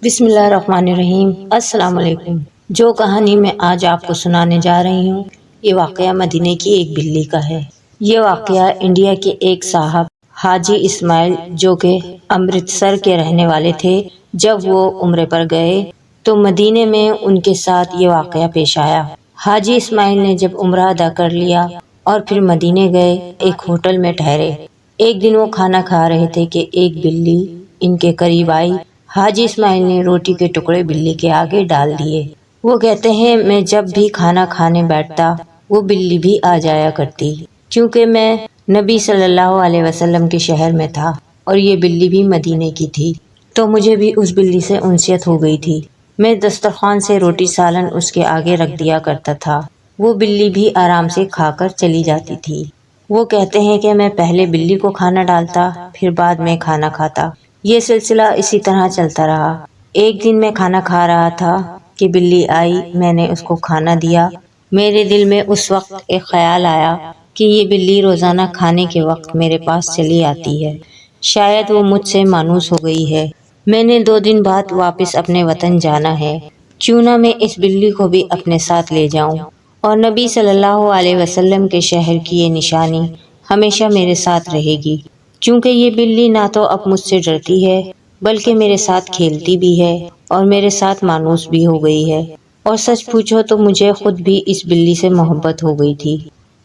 بسم اللہ الرحمن الرحیم۔ السلام علیکم۔ جو کہانی میں آج آپ کو سنانے جا رہی ہوں یہ واقعہ مدینے کی ایک بلی کا ہے۔ یہ واقعہ انڈیا کے ایک صاحب حاجی اسماعیل جو کہ امرتسر کے رہنے والے تھے، جب وہ عمرے پر گئے تو مدینے میں ان کے ساتھ یہ واقعہ پیش آیا۔ حاجی اسماعیل نے جب عمرہ ادا کر لیا اور پھر مدینے گئے، ایک ہوٹل میں ٹھہرے۔ ایک دن وہ کھانا کھا رہے تھے کہ ایک بلی ان کے قریب آئی۔ حاجی اسماعیل نے روٹی کے ٹکڑے بلی کے آگے ڈال دیے۔ وہ کہتے ہیں میں جب بھی کھانا کھانے بیٹھتا وہ بلی بھی آ جایا کرتی، کیونکہ میں نبی صلی اللہ علیہ وسلم کے شہر میں تھا اور یہ بلی بھی مدینے کی تھی، تو مجھے بھی اس بلی سے انسیت ہو گئی تھی۔ میں دسترخوان سے روٹی سالن اس کے آگے رکھ دیا کرتا تھا، وہ بلی بھی آرام سے کھا کر چلی جاتی تھی۔ وہ کہتے ہیں کہ میں پہلے بلی کو کھانا ڈالتا، پھر بعد میں کھانا کھاتا۔ یہ سلسلہ اسی طرح چلتا رہا۔ ایک دن میں کھانا کھا رہا تھا کہ بلی آئی، میں نے اس کو کھانا دیا۔ میرے دل میں اس وقت ایک خیال آیا کہ یہ بلی روزانہ کھانے کے وقت میرے پاس چلی آتی ہے، شاید وہ مجھ سے مانوس ہو گئی ہے۔ میں نے 2 دن بعد واپس اپنے وطن جانا ہے، کیوں نہ میں اس بلی کو بھی اپنے ساتھ لے جاؤں اور نبی صلی اللہ علیہ وسلم کے شہر کی یہ نشانی ہمیشہ میرے ساتھ رہے گی، کیونکہ یہ بلی نہ تو اب مجھ سے ڈرتی ہے بلکہ میرے ساتھ کھیلتی بھی ہے اور میرے ساتھ مانوس بھی ہو گئی ہے۔ اور سچ پوچھو تو مجھے خود بھی اس بلی سے محبت ہو گئی تھی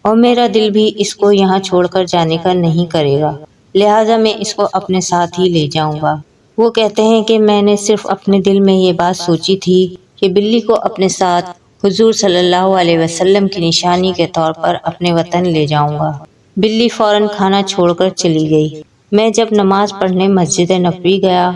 اور میرا دل بھی اس کو یہاں چھوڑ کر جانے کا نہیں کرے گا، لہٰذا میں اس کو اپنے ساتھ ہی لے جاؤں گا۔ وہ کہتے ہیں کہ میں نے صرف اپنے دل میں یہ بات سوچی تھی کہ بلی کو اپنے ساتھ حضور صلی اللہ علیہ وسلم کی نشانی کے طور پر اپنے وطن لے جاؤں گا۔ بلی فوراً کھانا چھوڑ کر چلی گئی۔ میں جب نماز پڑھنے مسجد نبوی گیا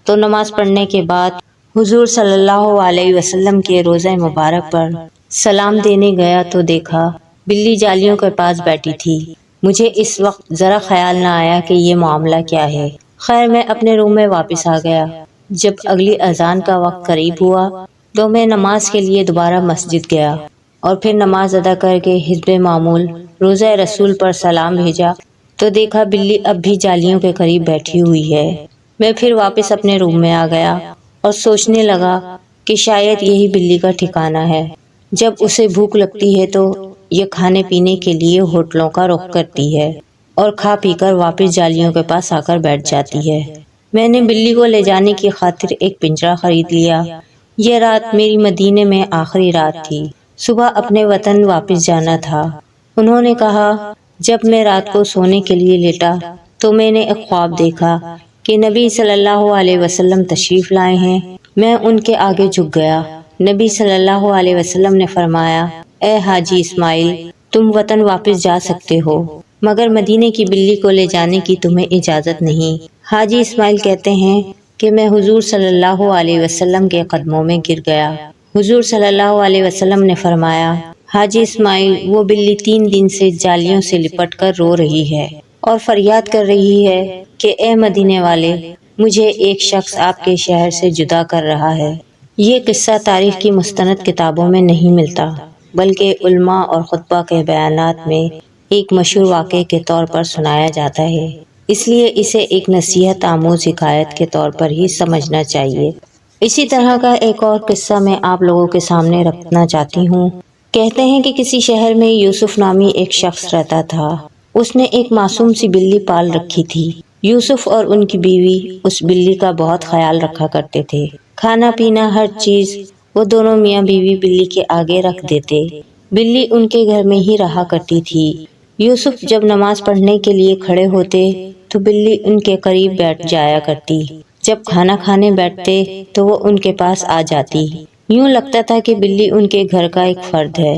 تو نماز پڑھنے کے بعد حضور صلی اللہ علیہ وسلم کے روضہ مبارک پر سلام دینے گیا تو دیکھا بلی جالیوں کے پاس بیٹھی تھی۔ مجھے اس وقت ذرا خیال نہ آیا کہ یہ معاملہ کیا ہے۔ خیر میں اپنے روم میں واپس آ گیا۔ جب اگلی اذان کا وقت قریب ہوا تو میں نماز کے لیے دوبارہ مسجد گیا اور پھر نماز ادا کر کے حسب معمول روضہ رسول پر سلام بھیجا تو دیکھا بلی اب بھی جالیوں کے قریب بیٹھی ہوئی ہے۔ میں پھر واپس اپنے روم میں آ گیا اور سوچنے لگا کہ شاید یہی بلی کا ٹھکانہ ہے۔ جب اسے بھوک لگتی ہے تو یہ کھانے پینے کے لیے ہوٹلوں کا رخ کرتی ہے اور کھا پی کر واپس جالیوں کے پاس آ کر بیٹھ جاتی ہے۔ میں نے بلی کو لے جانے کی خاطر ایک پنجرا خرید لیا۔ یہ رات میری مدینے میں آخری رات تھی، صبح اپنے وطن واپس جانا تھا۔ انہوں نے کہا جب میں رات کو سونے کے لیے لیٹا تو میں نے ایک خواب دیکھا کہ نبی صلی اللہ علیہ وسلم تشریف لائے ہیں۔ میں ان کے آگے جھک گیا۔ نبی صلی اللہ علیہ وسلم نے فرمایا اے حاجی اسماعیل، تم وطن واپس جا سکتے ہو، مگر مدینے کی بلی کو لے جانے کی تمہیں اجازت نہیں۔ حاجی اسماعیل کہتے ہیں کہ میں حضور صلی اللہ علیہ وسلم کے قدموں میں گر گیا۔ حضور صلی اللہ علیہ وسلم نے فرمایا حاجی اسماعیل، وہ بلی 3 دن سے جالیوں سے لپٹ کر رو رہی ہے اور فریاد کر رہی ہے کہ اے مدینے والے، مجھے ایک شخص آپ کے شہر سے جدا کر رہا ہے۔ یہ قصہ تاریخ کی مستند کتابوں میں نہیں ملتا، بلکہ علماء اور خطبہ کے بیانات میں ایک مشہور واقعے کے طور پر سنایا جاتا ہے، اس لیے اسے ایک نصیحت آموز حکایت کے طور پر ہی سمجھنا چاہیے۔ اسی طرح کا ایک اور قصہ میں آپ لوگوں کے سامنے رکھنا چاہتی ہوں۔ کہتے ہیں کہ کسی شہر میں یوسف نامی ایک شخص رہتا تھا۔ اس نے ایک معصوم سی بلی پال رکھی تھی۔ یوسف اور ان کی بیوی اس بلی کا بہت خیال رکھا کرتے تھے۔ کھانا پینا ہر چیز وہ دونوں میاں بیوی بلی کے آگے رکھ دیتے۔ بلی ان کے گھر میں ہی رہا کرتی تھی۔ یوسف جب نماز پڑھنے کے لیے کھڑے ہوتے تو بلی ان کے قریب بیٹھ جایا کرتی۔ جب کھانا کھانے بیٹھتے تو وہ ان کے پاس آ جاتی۔ یوں لگتا تھا کہ بلی ان کے گھر کا ایک فرد ہے۔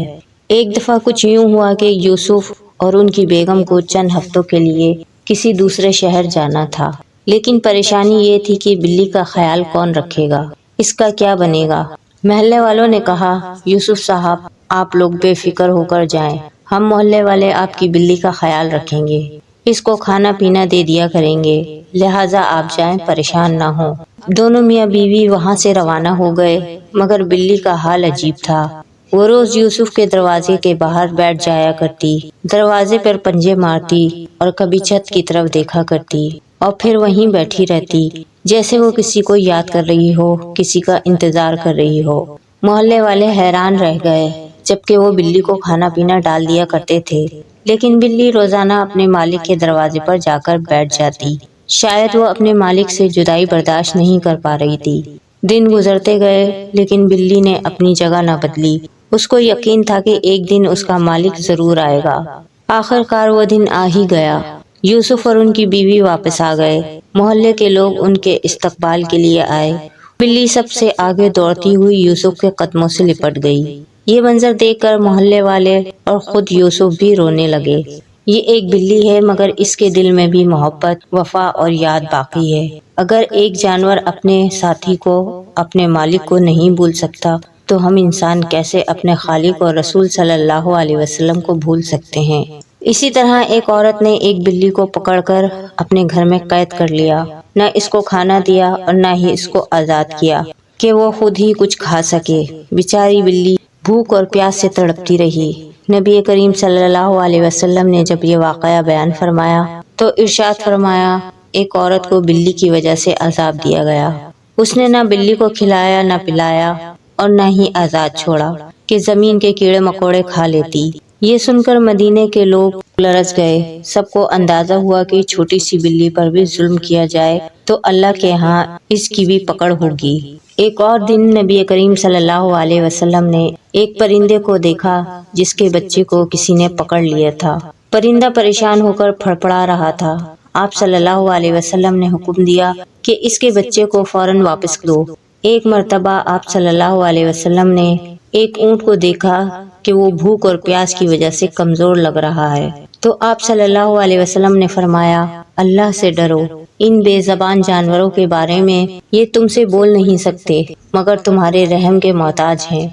ایک دفعہ کچھ یوں ہوا کہ یوسف اور ان کی بیگم کو چند ہفتوں کے لیے کسی دوسرے شہر جانا تھا، لیکن پریشانی یہ تھی کہ بلی کا خیال کون رکھے گا، اس کا کیا بنے گا۔ محلے والوں نے کہا یوسف صاحب، آپ لوگ بے فکر ہو کر جائیں، ہم محلے والے آپ کی بلی کا خیال رکھیں گے، اس کو کھانا پینا دے دیا کریں گے، لہٰذا آپ جائیں، پریشان نہ ہوں۔ دونوں میاں بیوی وہاں سے روانہ ہو گئے، مگر بلی کا حال عجیب تھا۔ وہ روز یوسف کے دروازے کے باہر بیٹھ جایا کرتی، دروازے پر پنجے مارتی اور کبھی چھت کی طرف دیکھا کرتی اور پھر وہیں بیٹھی رہتی۔ جیسے وہ کسی کو یاد کر رہی ہو، کسی کا انتظار کر رہی ہو۔ محلے والے حیران رہ گئے، جبکہ وہ بلی کو کھانا پینا ڈال دیا کرتے تھے، لیکن بلی روزانہ اپنے مالک کے دروازے پر جا کر بیٹھ جاتی۔ شاید وہ اپنے مالک سے جدائی برداشت نہیں کر پا رہی تھی۔ دن گزرتے گئے، لیکن بلی نے اپنی جگہ نہ بدلی۔ اس کو یقین تھا کہ ایک دن اس کا مالک ضرور آئے گا۔ آخر کار وہ دن آ ہی گیا۔ یوسف اور ان کی بیوی واپس آ گئے۔ محلے کے لوگ ان کے استقبال کے لیے آئے۔ بلی سب سے آگے دوڑتی ہوئی یوسف کے قدموں سے لپٹ گئی۔ یہ منظر دیکھ کر محلے والے اور خود یوسف بھی رونے لگے۔ یہ ایک بلی ہے، مگر اس کے دل میں بھی محبت، وفا اور یاد باقی ہے۔ اگر ایک جانور اپنے ساتھی کو، اپنے مالک کو نہیں بھول سکتا، تو ہم انسان کیسے اپنے خالق اور رسول صلی اللہ علیہ وسلم کو بھول سکتے ہیں۔ اسی طرح ایک عورت نے ایک بلی کو پکڑ کر اپنے گھر میں قید کر لیا۔ نہ اس کو کھانا دیا اور نہ ہی اس کو آزاد کیا کہ وہ خود ہی کچھ کھا سکے۔ بیچاری بلی بھوک اور پیاس سے تڑپتی رہی۔ نبی کریم صلی اللہ علیہ وسلم نے جب یہ واقعہ بیان فرمایا تو ارشاد فرمایا، ایک عورت کو بلی کی وجہ سے عذاب دیا گیا۔ اس نے نہ بلی کو کھلایا، نہ پلایا اور نہ ہی آزاد چھوڑا کہ زمین کے کیڑے مکوڑے کھا لیتی۔ یہ سن کر مدینے کے لوگ لرز گئے۔ سب کو اندازہ ہوا کہ چھوٹی سی بلی پر بھی ظلم کیا جائے تو اللہ کے ہاں اس کی بھی پکڑ ہوگی۔ ایک اور دن نبی کریم صلی اللہ علیہ وسلم نے ایک پرندے کو دیکھا جس کے بچے کو کسی نے پکڑ لیا تھا۔ پرندہ پریشان ہو کر پھڑپڑا رہا تھا۔ آپ صلی اللہ علیہ وسلم نے حکم دیا کہ اس کے بچے کو فوراً واپس دو۔ ایک مرتبہ آپ صلی اللہ علیہ وسلم نے ایک اونٹ کو دیکھا کہ وہ بھوک اور پیاس کی وجہ سے کمزور لگ رہا ہے، تو آپ صلی اللہ علیہ وسلم نے فرمایا، اللہ سے ڈرو، ان بے زبان جانوروں کے بارے میں یہ تم سے بول نہیں سکتے مگر تمہارے رحم کے محتاج ہیں۔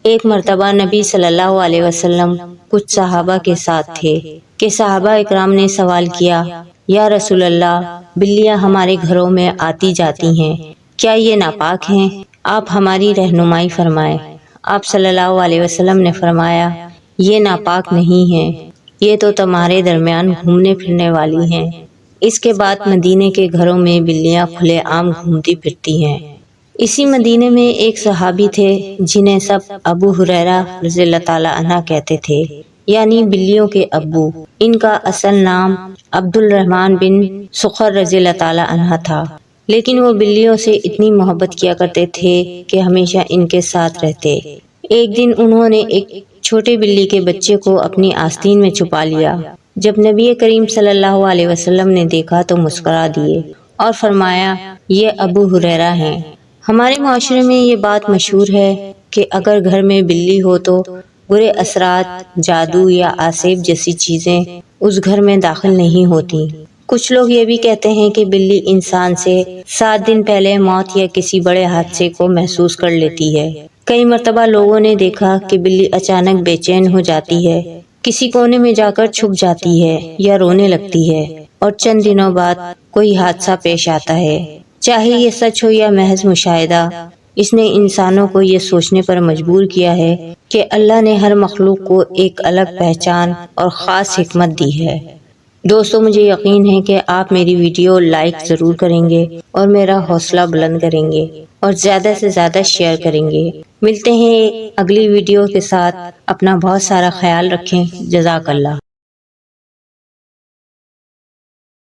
ایک مرتبہ نبی صلی اللہ علیہ وسلم کچھ صحابہ کے ساتھ تھے کہ صحابہ اکرام نے سوال کیا، یا رسول اللہ، بلیاں ہمارے گھروں میں آتی جاتی ہیں، کیا یہ ناپاک ہیں؟ آپ ہماری رہنمائی فرمائیں۔ آپ صلی اللہ علیہ وسلم نے فرمایا، یہ ناپاک نہیں ہیں، یہ تو تمہارے درمیان گھومنے پھرنے والی ہیں۔ اس کے بعد مدینے کے گھروں میں بلیاں کھلے عام گھومتی پھرتی ہیں۔ اسی مدینے میں ایک صحابی تھے جنہیں سب ابو ہریرہ رضی اللہ تعالی عنہ کہتے تھے، یعنی بلیوں کے ابو۔ ان کا اصل نام عبد الرحمن بن سخر رضی اللہ تعالی عنہ تھا، لیکن وہ بلیوں سے اتنی محبت کیا کرتے تھے کہ ہمیشہ ان کے ساتھ رہتے۔ ایک دن انہوں نے ایک چھوٹے بلی کے بچے کو اپنی آستین میں چھپا لیا۔ جب نبی کریم صلی اللہ علیہ وسلم نے دیکھا تو مسکرا دیے اور فرمایا، یہ ابو ہریرہ ہیں۔ ہمارے معاشرے میں یہ بات مشہور ہے کہ اگر گھر میں بلی ہو تو برے اثرات، جادو یا آسیب جیسی چیزیں اس گھر میں داخل نہیں ہوتی۔ کچھ لوگ یہ بھی کہتے ہیں کہ بلی انسان سے 7 دن پہلے موت یا کسی بڑے حادثے کو محسوس کر لیتی ہے۔ کئی مرتبہ لوگوں نے دیکھا کہ بلی اچانک بے چین ہو جاتی ہے، کسی کونے میں جا کر چھپ جاتی ہے یا رونے لگتی ہے، اور چند دنوں بعد کوئی حادثہ پیش آتا ہے۔ چاہے یہ سچ ہو یا محض مشاہدہ، اس نے انسانوں کو یہ سوچنے پر مجبور کیا ہے کہ اللہ نے ہر مخلوق کو ایک الگ پہچان اور خاص حکمت دی ہے۔ دوستو، مجھے یقین ہے کہ آپ میری ویڈیو لائک ضرور کریں گے اور میرا حوصلہ بلند کریں گے اور زیادہ سے زیادہ شیئر کریں گے۔ ملتے ہیں اگلی ویڈیو کے ساتھ۔ اپنا بہت سارا خیال رکھیں۔ جزاک اللہ۔